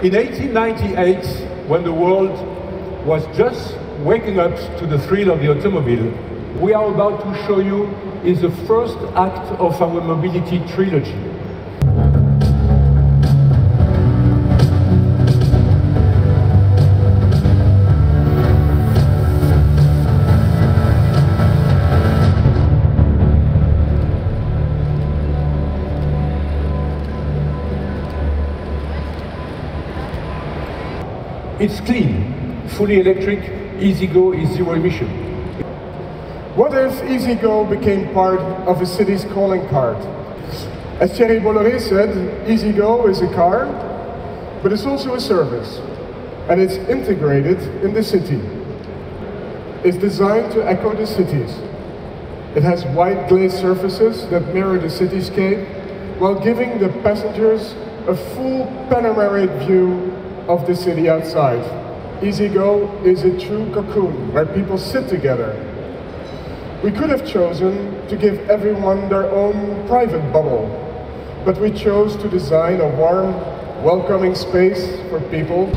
In 1898, when the world was just waking up to the thrill of the automobile, we are about to show you is the first act of our mobility trilogy. It's clean, fully electric, EasyGo is zero emission. What if EasyGo became part of a city's calling card? As Thierry Bolloré said, EasyGo is a car, but it's also a service, and it's integrated in the city. It's designed to echo the cities. It has white glazed surfaces that mirror the cityscape, while giving the passengers a full panoramic view of the city outside. EasyGo is a true cocoon where people sit together. We could have chosen to give everyone their own private bubble, but we chose to design a warm, welcoming space for people